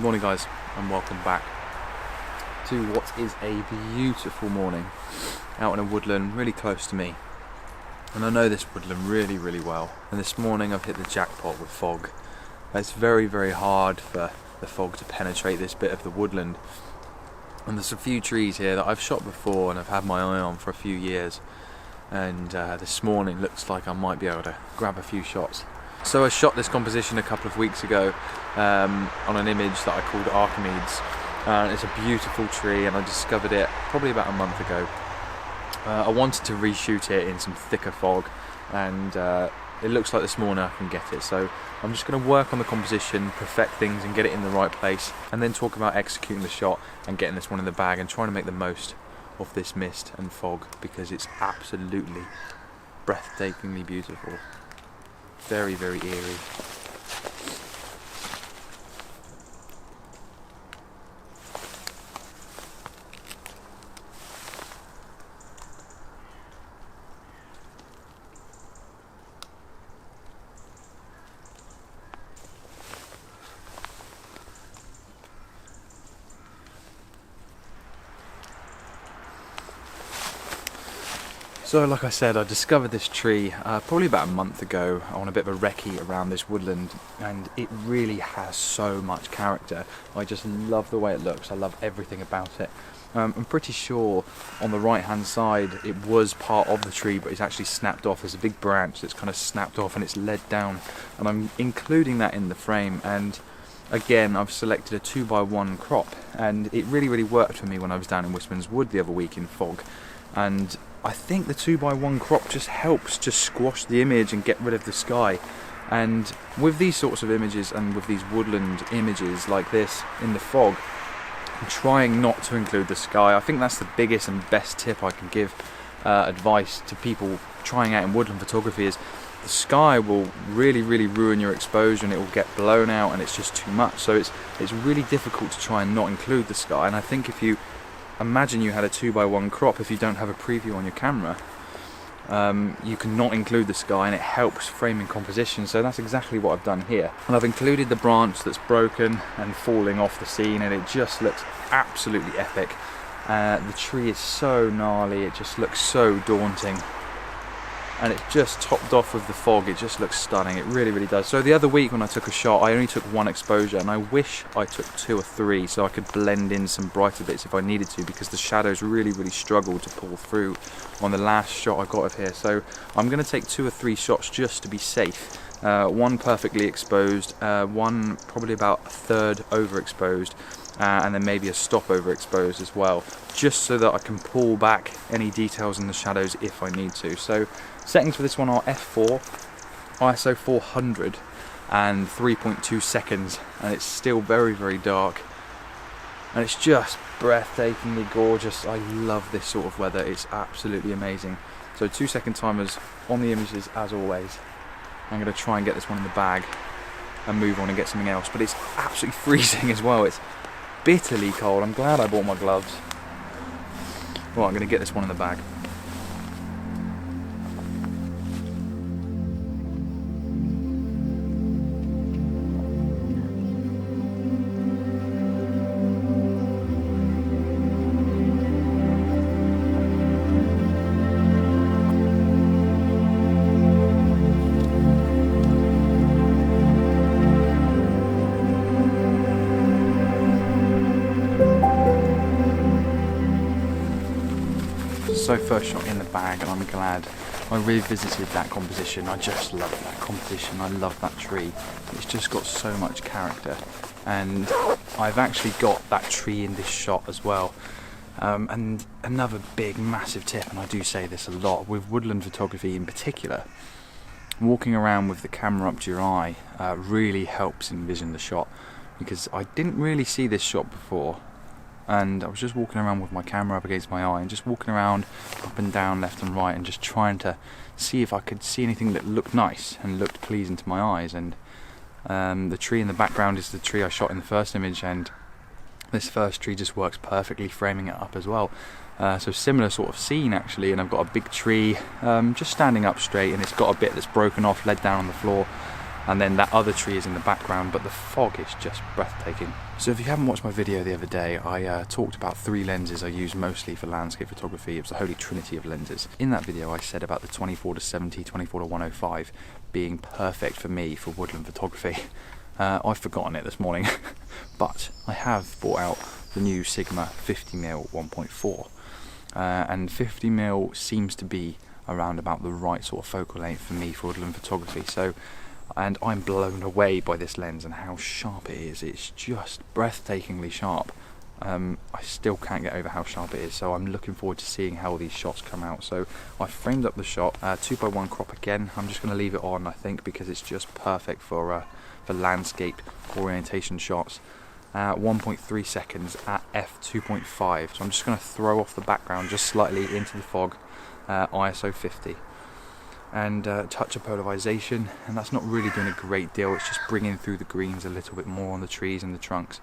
Good morning guys, and welcome back to what is a beautiful morning out in a woodland really close to me. And I know this woodland really well, and this morning I've hit the jackpot with fog. It's very hard for the fog to penetrate this bit of the woodland, and there's a few trees here that I've shot before and I've had my eye on for a few years, and this morning looks like I might be able to grab a few shots. So I shot this composition a couple of weeks ago on an image that I called Archimedes. It's a beautiful tree, and I discovered it probably about a month ago. I wanted to reshoot it in some thicker fog, and it looks like this morning I can get it. So I'm just going to work on the composition, perfect things and get it in the right place, and then talk about executing the shot and getting this one in the bag and trying to make the most of this mist and fog, because it's absolutely breathtakingly beautiful. Very eerie. So like I said, I discovered this tree probably about a month ago on a bit of a recce around this woodland, and it really has so much character. I just love the way it looks, I love everything about it. I'm pretty sure on the right hand side it was part of the tree, but it's actually snapped off. There's a big branch that's kind of snapped off and it's led down, and I'm including that in the frame. And again, I've selected a 2x1 crop, and it really worked for me when I was down in Wistman's Wood the other week in fog. And I think the 2x1 crop just helps just squash the image and get rid of the sky. And with these sorts of images and with these woodland images like this in the fog, I'm trying not to include the sky. I think that's the biggest and best tip I can give advice to people trying out in woodland photography, is the sky will really ruin your exposure, and it will get blown out and it's just too much. So it's really difficult to try and not include the sky. And I think if you imagine you had a 2x1 crop, if you don't have a preview on your camera, you can not include the sky, and it helps framing composition. So that's exactly what I've done here. And I've included the branch that's broken and falling off the scene, and it just looks absolutely epic. The tree is so gnarly, it just looks so daunting. And it's just topped off with the fog. It just looks stunning, it really does. So the other week when I took a shot, I only took one exposure, and I wish I took 2 or 3 so I could blend in some brighter bits if I needed to, because the shadows really struggled to pull through on the last shot I got of here. So I'm going to take 2 or 3 shots just to be safe. One perfectly exposed, one probably about a third overexposed, and then maybe a stop overexposed as well, just so that I can pull back any details in the shadows if I need to. So settings for this one are f4, ISO 400 and 3.2 seconds, and it's still very dark, and it's just breathtakingly gorgeous. I love this sort of weather, it's absolutely amazing. So 2-second timers on the images as always. I'm going to try and get this one in the bag and move on and get something else, but it's absolutely freezing as well. It's bitterly cold. I'm glad I bought my gloves. Well, I'm going to get this one in the bag. So first shot in the bag, and I'm glad I revisited that composition. I just love that composition, I love that tree. It's just got so much character, and I've actually got that tree in this shot as well. And another big massive tip, and I do say this a lot with woodland photography in particular, walking around with the camera up to your eye really helps envision the shot, because I didn't really see this shot before. And I was just walking around with my camera up against my eye, and just walking around up and down, left and right, and just trying to see if I could see anything that looked nice and looked pleasing to my eyes. And the tree in the background is the tree I shot in the first image, and this first tree just works perfectly framing it up as well. So similar sort of scene actually, and I've got a big tree just standing up straight, and it's got a bit that's broken off, led down on the floor. and then that other tree is in the background, but the fog is just breathtaking. So if you haven't watched my video the other day, I talked about 3 lenses I use mostly for landscape photography. It was the holy trinity of lenses. In that video I said about the 24-70, 24-105 being perfect for me for woodland photography. I've forgotten it this morning, but I have brought out the new Sigma 50mm 1.4, and 50mm seems to be around about the right sort of focal length for me for woodland photography. So, and I'm blown away by this lens and how sharp it is. It's just breathtakingly sharp. I still can't get over how sharp it is, so I'm looking forward to seeing how these shots come out. So I framed up the shot, 2x1 crop again. I'm just going to leave it on, I think, because it's just perfect for landscape orientation shots. 1.3 seconds at f2.5. So I'm just going to throw off the background just slightly into the fog, ISO 50. And touch of polarization, and that's not really doing a great deal. It's just bringing through the greens a little bit more on the trees and the trunks,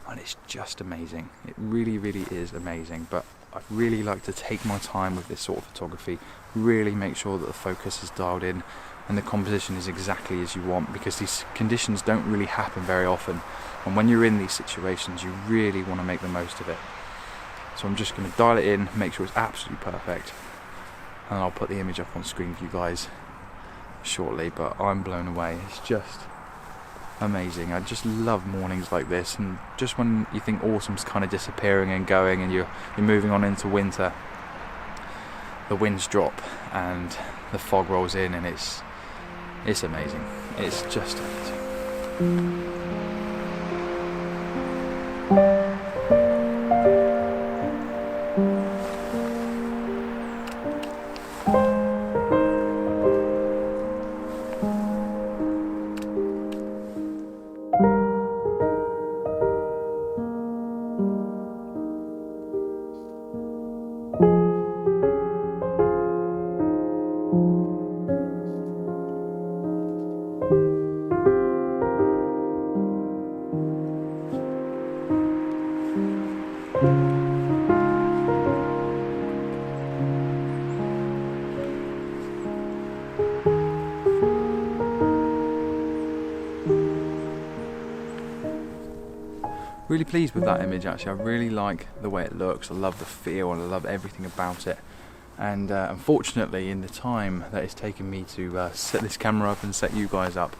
and it's just amazing. It really, really is amazing. But I really like to take my time with this sort of photography, really make sure that the focus is dialed in and the composition is exactly as you want, because these conditions don't really happen very often, and when you're in these situations you really want to make the most of it. So I'm just going to dial it in, make sure it's absolutely perfect, and I'll put the image up on screen for you guys shortly. But I'm blown away. It's just amazing. I just love mornings like this, and just when you think autumn's kind of disappearing and going and you're moving on into winter, the winds drop and the fog rolls in, and it's amazing. It's just amazing. Really pleased with that image actually. I really like the way it looks. I love the feel and I love everything about it. And unfortunately, in the time that it's taken me to set this camera up and set you guys up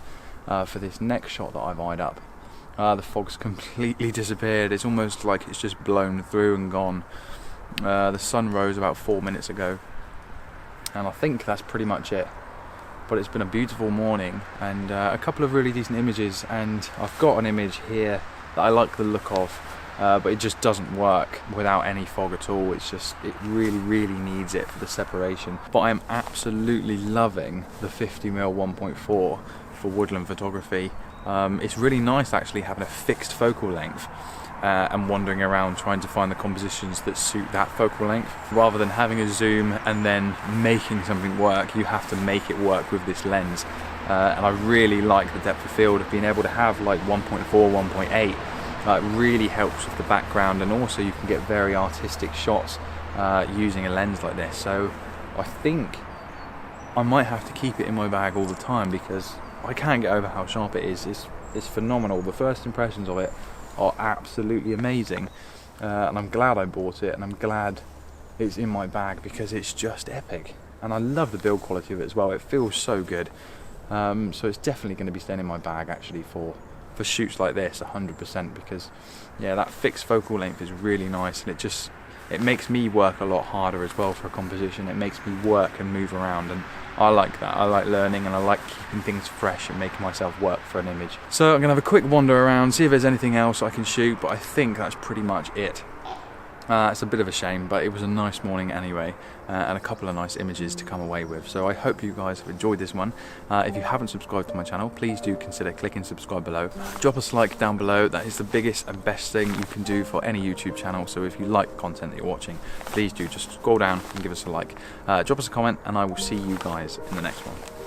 for this next shot that I've eyed up, the fog's completely disappeared. It's almost like it's just blown through and gone. The sun rose about 4 minutes ago, and I think that's pretty much it. But it's been a beautiful morning and a couple of really decent images, and I've got an image here that I like the look of, but it just doesn't work without any fog at all. It's just, it really needs it for the separation. But I am absolutely loving the 50mm 1.4 for woodland photography. It's really nice actually having a fixed focal length and wandering around trying to find the compositions that suit that focal length. Rather than having a zoom and then making something work, you have to make it work with this lens. And I really like the depth of field of being able to have like 1.4, 1.8. It really helps with the background, and also you can get very artistic shots using a lens like this. So I think I might have to keep it in my bag all the time, because I can't get over how sharp it is. It's phenomenal. The first impressions of it are absolutely amazing, and I'm glad I bought it, and I'm glad it's in my bag because it's just epic. And I love the build quality of it as well. It feels so good. So it's definitely going to be staying in my bag actually for shoots like this 100%, because yeah, that fixed focal length is really nice, and it makes me work a lot harder as well for a composition. It makes me work and move around, and I like that. I like learning, and I like keeping things fresh and making myself work for an image. So I'm going to have a quick wander around, see if there's anything else I can shoot, but I think that's pretty much it. It's a bit of a shame, but it was a nice morning anyway, and a couple of nice images to come away with. So I hope you guys have enjoyed this one. If you haven't subscribed to my channel, please do consider clicking subscribe below. Drop us a like down below. That is the biggest and best thing you can do for any YouTube channel. So if you like content that you're watching, please do just scroll down and give us a like. Drop us a comment, and I will see you guys in the next one.